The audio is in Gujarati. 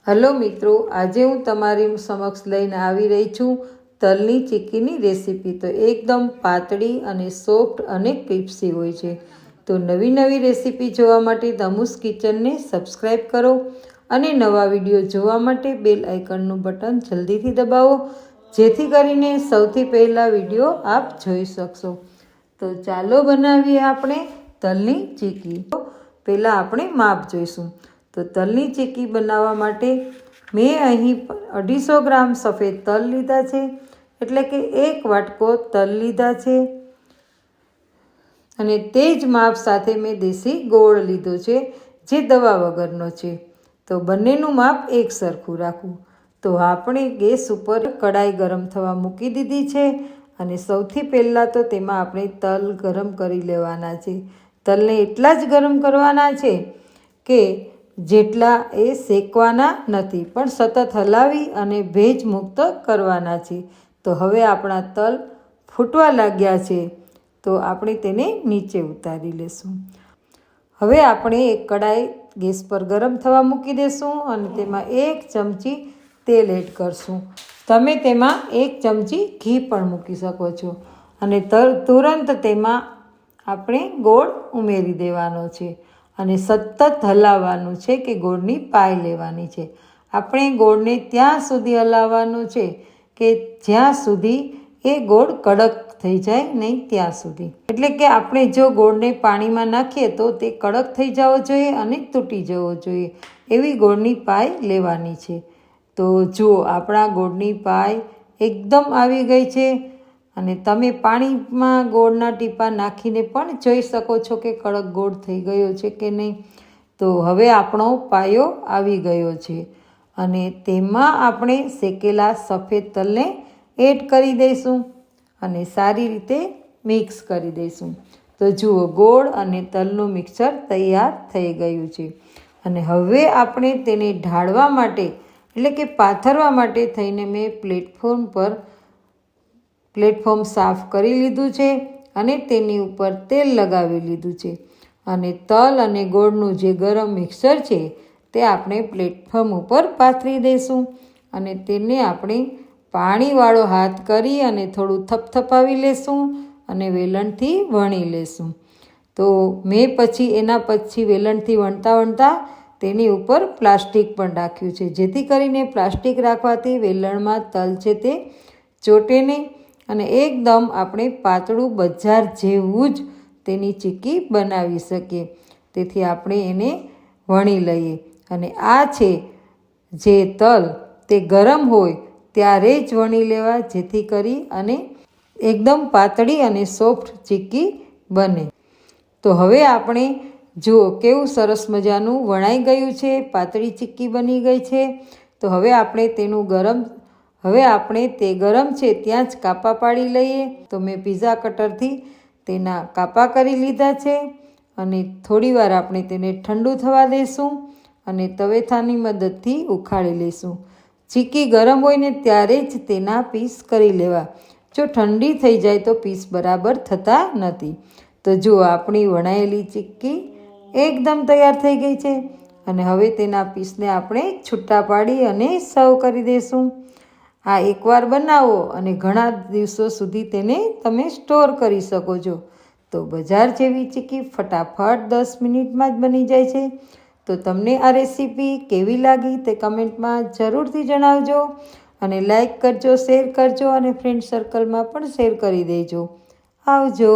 हेलो मित्रों, आज हूँ तमारी समक्ष लईने आवी रही छूँ तलनी चीक्कीनी रेसिपी। तो एकदम पातળી અને સોફ્ટ અને ક્રિસ્પી હોય છે। તો નવી નવી રેસિપી જોવા માટે ધમુસ કિચનને સબસ્ક્રાઈબ કરો અને નવા વિડીયો જોવા માટે બેલ આઇકનનું બટન જલ્દીથી દબાવો, જેથી કરીને સૌથી પહેલા વિડીયો આપ જોઈ શકશો। તો ચાલો બનાવીએ આપણે તલની ચીક્કી। પહેલાં આપણે માપ જોઈશું। तो तलनी चीक्की बनावा माटे मैं अहीं 250 ग्राम सफेद तल लीधा छे, एटले के 1 वाटको तल लीधा छे अने ते ज माप साथे मैं देशी गोळ लीधो छे जे दवा वगरनो छे। तो बंनेनुं माप एक सरखुं राखवुं। तो आपणे गैस उपर कढ़ाई गरम थवा मूकी दीधी छे अने सौथी पहेला तो तेमां आपणे तल गरम करी लेवाना छे। तलने एटला ज गरम करवाना छे के जेटला ए शेकवाना नथी, पण सतत हलावी अने भेज मुक्त करवाना छे। तो हवे आपणा तल फूटवा लाग्या छे, तो आपणे तेने नीचे उतारी लेशुं। हवे आपणे एक कढ़ाई गैस पर गरम थवा मूकी देशुं अने तेमां 1 चमची तेल एड करशुं। तमे तेमां 1 चमची घी पण मूकी शको छो अने तुरंत तेमां आपणे गोळ उमेरी देवानो छे અને સતત હલાવવાનું છે કે ગોળની પાય લેવાની છે। આપણે ગોળને ત્યાં સુધી હલાવવાનું છે કે જ્યાં સુધી એ ગોળ કડક થઈ જાય નહીં ત્યાં સુધી। એટલે કે આપણે જો ગોળને પાણીમાં નાખીએ તો તે કડક થઈ જવો જોઈએ અને તૂટી જવો જોઈએ, એવી ગોળની પાય લેવાની છે। તો જુઓ, આપણા ગોળની પાય એકદમ આવી ગઈ છે અને તમે પાણીમાં ગોળના ટીપા નાખીને પણ જોઈ શકો છો કે કડક ગોળ થઈ ગયો છે કે નહીં। તો હવે આપણો પાયો આવી ગયો છે અને તેમાં આપણે શેકેલા સફેદ તલને એડ કરી દઈશું અને સારી રીતે મિક્સ કરી દઈશું। તો જુઓ, ગોળ અને તલનું મિક્સર તૈયાર થઈ ગયું છે અને હવે આપણે તેને ઢાળવા માટે એટલે કે પાથરવા માટે થઈને મેં પ્લેટફોર્મ સાફ કરી લીધું છે અને તેની ઉપર તેલ લગાવી લીધું છે અને તલ અને ગોળનું જે ગરમ મિક્સર છે તે આપણે પ્લેટફોર્મ ઉપર પાથરી દઈશું અને તેને આપણે પાણીવાળો હાથ કરી અને થોડું થપથપાવી લેશું અને વેલણથી વણી લેશું। તો મેં એના પછી વેલણથી વણતા તેની ઉપર પ્લાસ્ટિક પણ રાખ્યું છે, જેથી કરીને પ્લાસ્ટિક રાખવાથી વેલણમાં તલ છે તે ચોટે નહીં અને એકદમ આપણે પાતળું બજાર જેવું જ તેની ચીક્કી બનાવી શકીએ। તેથી આપણે એને વણી લઈએ અને આ છે જે તલ તે ગરમ હોય ત્યારે જ વણી લેવા, જેથી કરી અને એકદમ પાતળી અને સોફ્ટ ચીક્કી બને। તો હવે આપણે જુઓ કેવું સરસ મજાનું વણાઈ ગયું છે, પાતળી ચીક્કી બની ગઈ છે। તો હવે આપણે તે ગરમ છે ત્યાં જ કાપા પાડી લઈએ। તો મેં પીઝા કટરથી તેના કાપા કરી લીધા છે અને થોડીવાર આપણે તેને ઠંડુ થવા દઈશું અને તવેથાની મદદથી ઉખાડી લઈશું। ચીક્કી ગરમ હોય ને ત્યારે જ તેના પીસ કરી લેવા, જો ઠંડી થઈ જાય તો પીસ બરાબર થતા નથી। તો જુઓ, આપણી વણાયેલી ચીક્કી એકદમ તૈયાર થઈ ગઈ છે અને હવે તેના પીસને આપણે છૂટા પાડી અને સર્વ કરી દઈશું। આ એકવાર બનાવો અને ઘણા દિવસો સુધી તેને તમે સ્ટોર કરી શકો છો। તો બજાર જેવી ચીક્કી ફટાફટ 10 મિનિટમાં જ બની જાય છે। તો તમને આ રેસીપી કેવી લાગી તે કમેન્ટમાં જરૂરથી જણાવજો અને લાઈક કરજો, શેર કરજો અને ફ્રેન્ડ સર્કલમાં પણ શેર કરી દેજો। આવજો।